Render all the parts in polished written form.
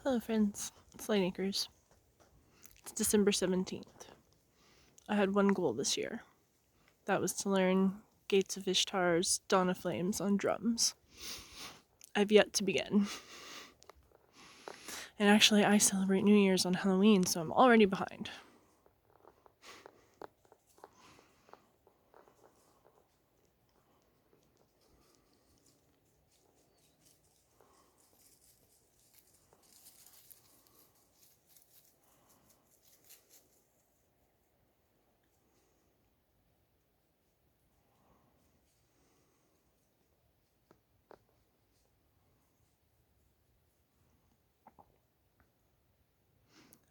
Hello friends, it's Light Acres. It's December 17th. I had one goal this year. That was to learn Gates of Ishtar's Dawn of Flames on drums. I've yet to begin. And actually I celebrate New Year's on Halloween, so I'm already behind.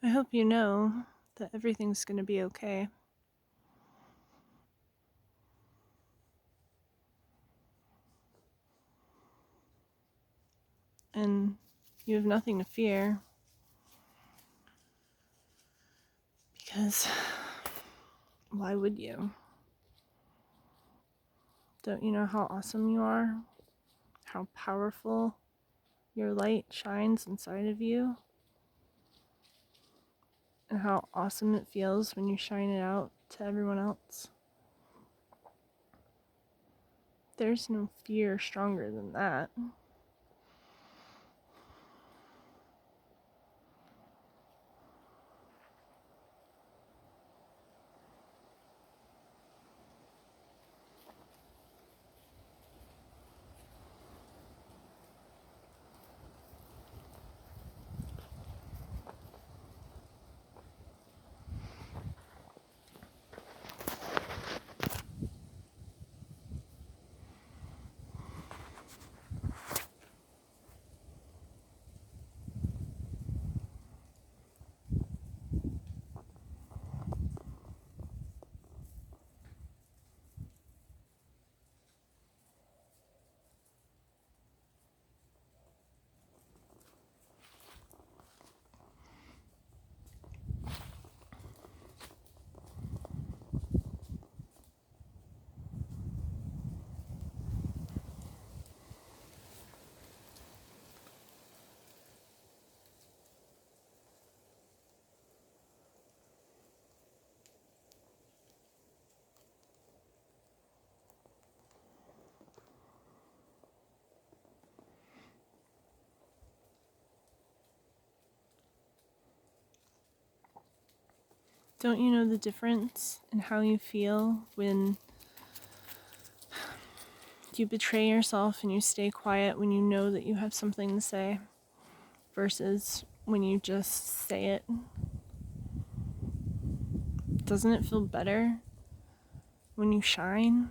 I hope you know that everything's gonna be okay. And you have nothing to fear. Because why would you? Don't you know how awesome you are? How powerful your light shines inside of you? And how awesome it feels when you shine it out to everyone else. There's no fear stronger than that. Don't you know the difference in how you feel when you betray yourself and you stay quiet when you know that you have something to say versus when you just say it? Doesn't it feel better when you shine?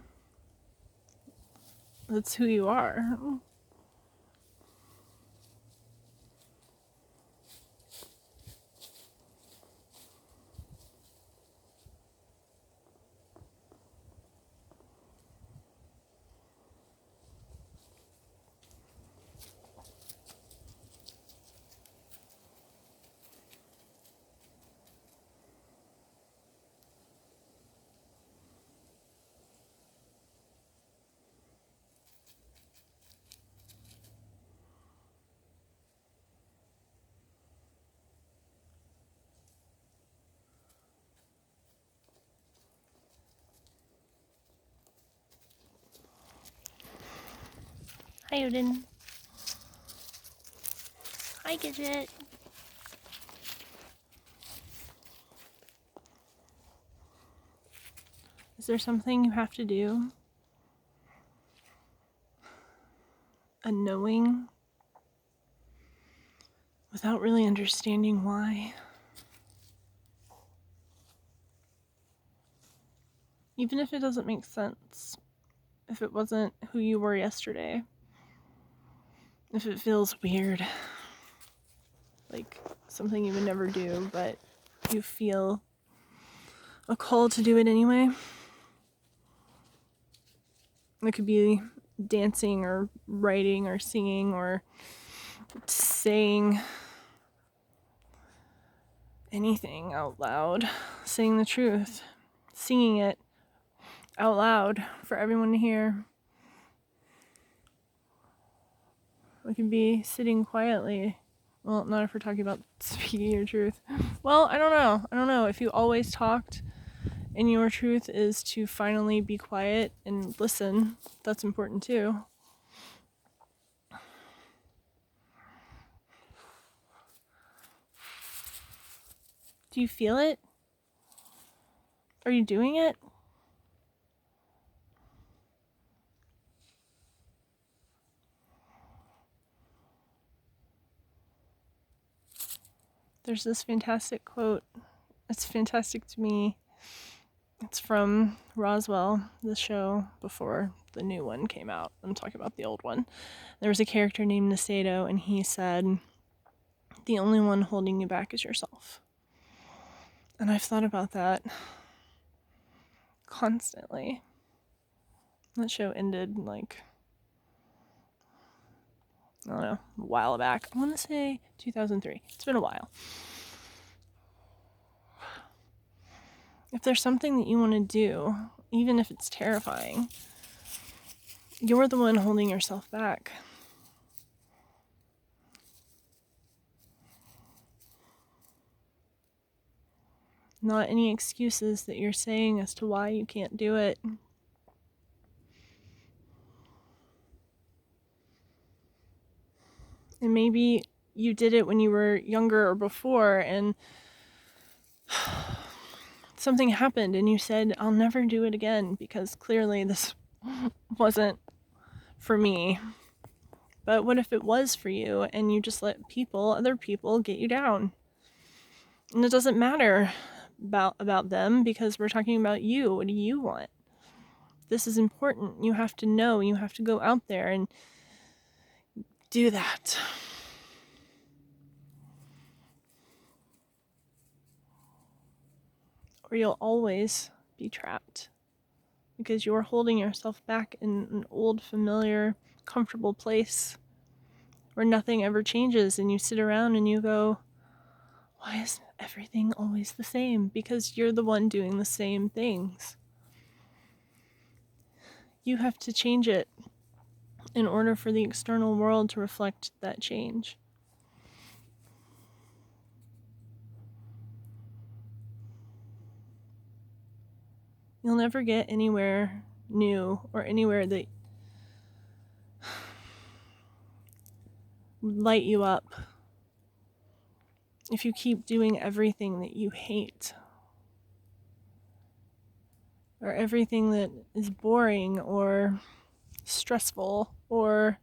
That's who you are. Hi, Odin. Hi, Gidget. Is there something you have to do? A knowing without really understanding why? Even if it doesn't make sense, if it wasn't who you were yesterday, if it feels weird, like something you would never do, but you feel a call to do it anyway. It could be dancing or writing or singing or saying anything out loud, saying the truth, singing it out loud for everyone to hear. We could be sitting quietly Well, not if we're talking about speaking your truth. Well, I don't know. If you always talked and your truth is to finally be quiet and listen, that's important too. Do you feel it? Are you doing it? There's this fantastic quote. It's fantastic to me. It's from Roswell, the show before the new one came out. I'm talking about the old one. There was a character named Nasedo, and he said, "The only one holding you back is yourself." And I've thought about that constantly. That show ended like, I don't know, a while back. I want to say 2003. It's been a while. If there's something that you want to do, even if it's terrifying, you're the one holding yourself back. Not any excuses that you're saying as to why you can't do it. And maybe you did it when you were younger or before, and something happened and you said, I'll never do it again because clearly this wasn't for me. But what if it was for you and you just let other people get you down? And it doesn't matter about them because we're talking about you. What do you want? This is important. You have to know. You have to go out there and do that. Or you'll always be trapped because you're holding yourself back in an old, familiar, comfortable place where nothing ever changes, and you sit around and you go, why is everything always the same? Because you're the one doing the same things. You have to change it in order for the external world to reflect that change. You'll never get anywhere new or anywhere that would light you up if you keep doing everything that you hate, or everything that is boring or stressful or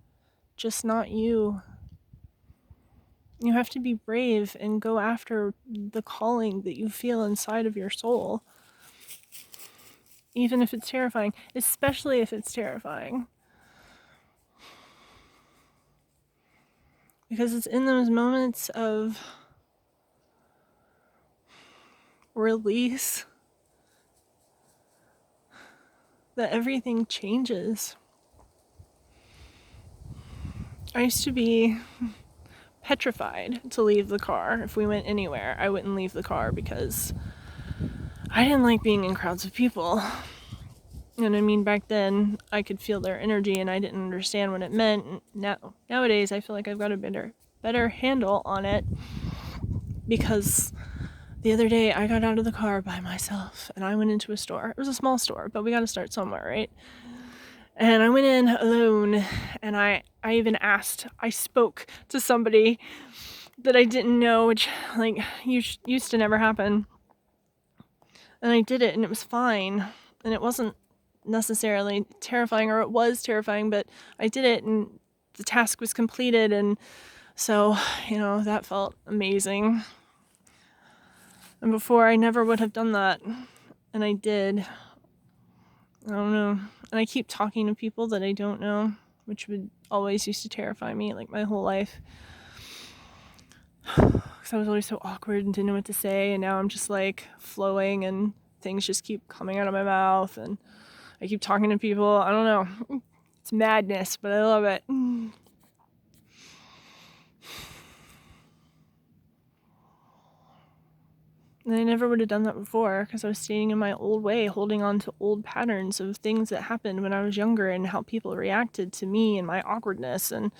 just not you. You have to be brave and go after the calling that you feel inside of your soul, even if it's terrifying, especially if it's terrifying. Because it's in those moments of release that everything changes. I used to be petrified to leave the car. If we went anywhere, I wouldn't leave the car because I didn't like being in crowds of people. And I mean, back then, I could feel their energy and I didn't understand what it meant. Nowadays, I feel like I've got a better handle on it, because the other day I got out of the car by myself and I went into a store. It was a small store, but we got to start somewhere, right? And I went in alone, and I even I spoke to somebody that I didn't know, which used to never happen. And I did it, and it was fine. And it wasn't necessarily terrifying, or it was terrifying, but I did it, and the task was completed. And so, that felt amazing. And before, I never would have done that. And I did. I don't know. And I keep talking to people that I don't know, which would always used to terrify me, like my whole life. Because I was always so awkward and didn't know what to say. And now I'm just like flowing and things just keep coming out of my mouth. And I keep talking to people. I don't know. It's madness, but I love it. And I never would have done that before because I was staying in my old way, holding on to old patterns of things that happened when I was younger and how people reacted to me and my awkwardness. And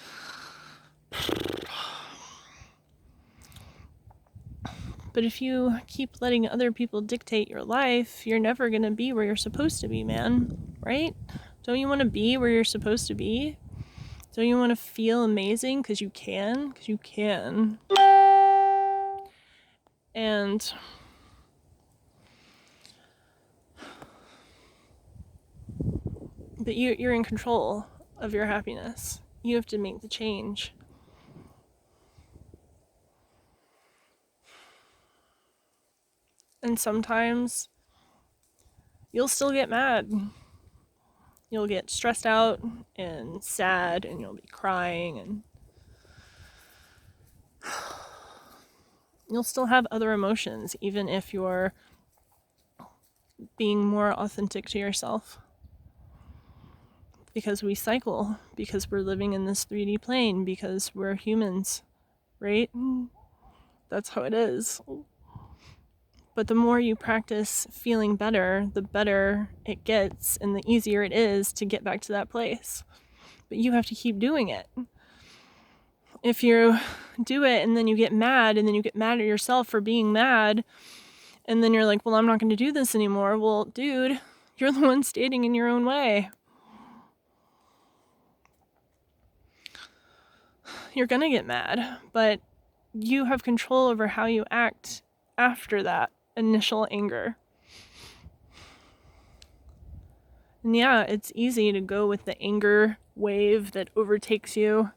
But if you keep letting other people dictate your life, you're never going to be where you're supposed to be, man. Right? Don't you want to be where you're supposed to be? Don't you want to feel amazing? Because you can. Because you can. And but you're in control of your happiness. You have to make the change. And sometimes you'll still get mad. You'll get stressed out and sad, and you'll be crying, and you'll still have other emotions, even if you're being more authentic to yourself. Because we cycle, because we're living in this 3D plane, because we're humans, right? That's how it is. But the more you practice feeling better, the better it gets, and the easier it is to get back to that place. But you have to keep doing it. If you do it and then you get mad, and then you get mad at yourself for being mad, and then you're like, well, I'm not going to do this anymore. Well, dude, you're the one standing in your own way. You're going to get mad, but you have control over how you act after that initial anger. And yeah, it's easy to go with the anger wave that overtakes you,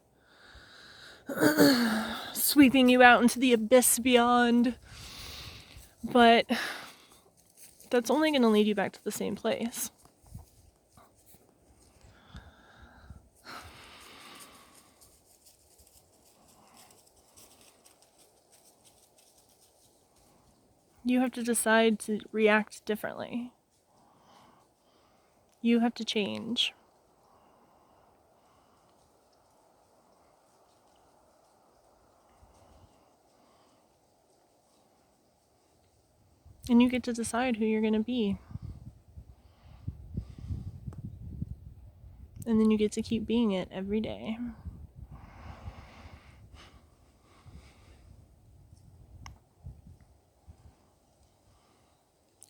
sweeping you out into the abyss beyond. But that's only going to lead you back to the same place. You have to decide to react differently. You have to change. And you get to decide who you're going to be. And then you get to keep being it every day.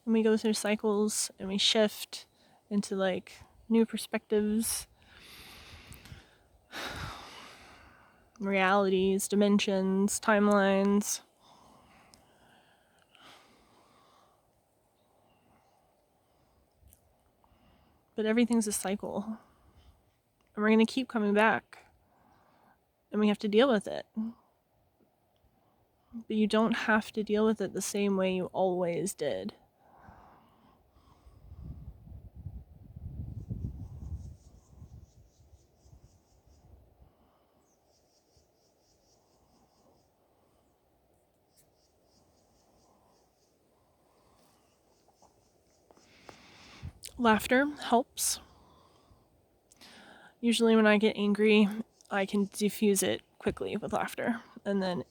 And we go through cycles, and we shift into like new perspectives, realities, dimensions, timelines. But everything's a cycle. And we're going to keep coming back. And we have to deal with it. But you don't have to deal with it the same way you always did. Laughter helps. Usually when I get angry, I can diffuse it quickly with laughter and then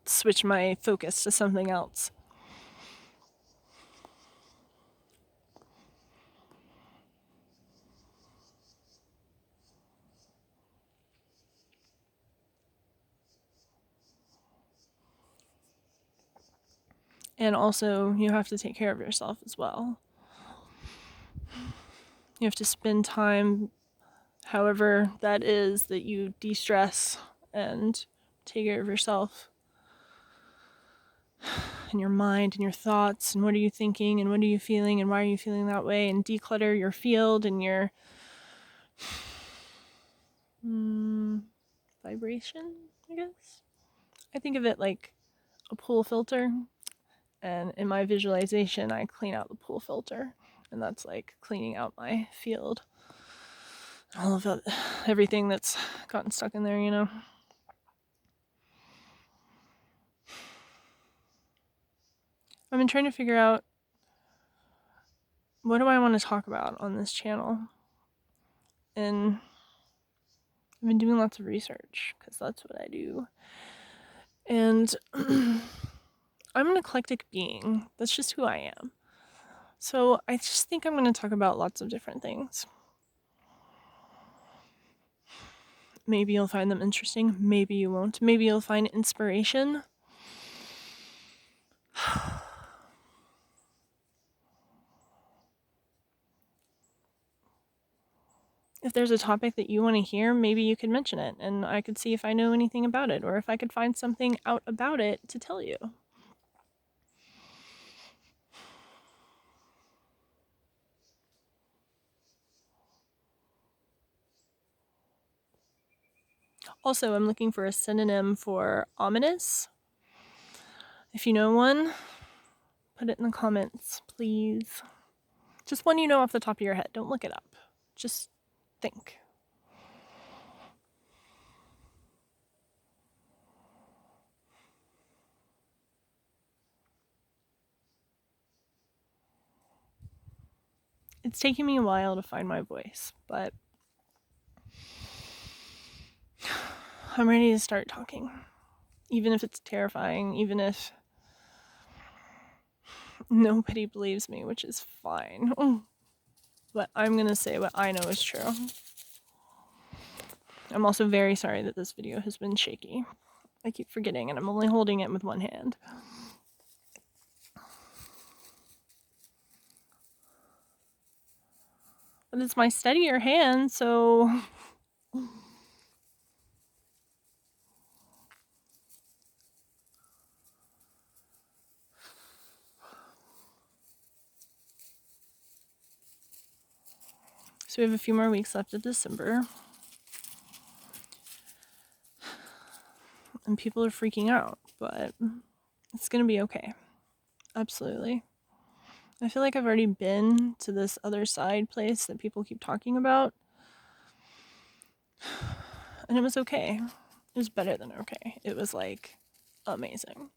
switch my focus to something else. And also, you have to take care of yourself as well. You have to spend time, however that is, that you de-stress and take care of yourself. And your mind and your thoughts, and what are you thinking, and what are you feeling, and why are you feeling that way, and declutter your field and your vibration, I guess. I think of it like a pool filter, and in my visualization I clean out the pool filter, and that's like cleaning out my field, all of it, everything that's gotten stuck in there, you know. I've been trying to figure out, what do I want to talk about on this channel? And I've been doing lots of research, because that's what I do. And I'm an eclectic being. That's just who I am. So I just think I'm going to talk about lots of different things. Maybe you'll find them interesting. Maybe you won't. Maybe you'll find inspiration. If there's a topic that you want to hear, maybe you could mention it and I could see if I know anything about it or if I could find something out about it to tell you. Also, I'm looking for a synonym for ominous. If you know one, put it in the comments, please. Just one you know off the top of your head. Don't look it up. Just think. It's taking me a while to find my voice, but I'm ready to start talking. Even if it's terrifying, even if nobody believes me, which is fine. But I'm gonna say what I know is true. I'm also very sorry that this video has been shaky. I keep forgetting and I'm only holding it with one hand. But it's my steadier hand, so... So we have a few more weeks left of December. And people are freaking out, but it's gonna be okay. Absolutely. I feel like I've already been to this other side place that people keep talking about. And it was okay. It was better than okay. It was like amazing.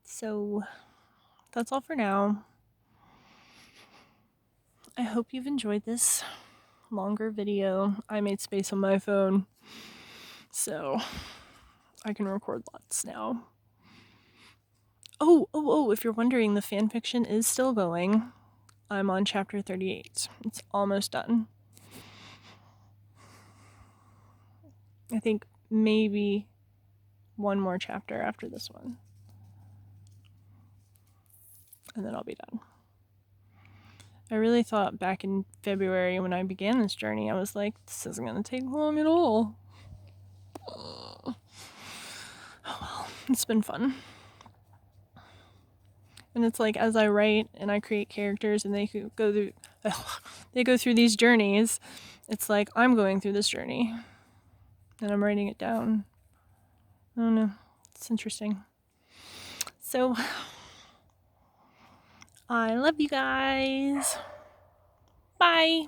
So that's all for now. I hope you've enjoyed this longer video. I made space on my phone, so I can record lots now. Oh, if you're wondering, the fanfiction is still going. I'm on chapter 38. It's almost done. I think maybe one more chapter after this one. And then I'll be done. I really thought back in February when I began this journey, I was like, this isn't going to take long at all. Oh well, it's been fun. And it's like, as I write and I create characters and they go through these journeys, it's like I'm going through this journey and I'm writing it down. I don't know. It's interesting. So, I love you guys. Bye.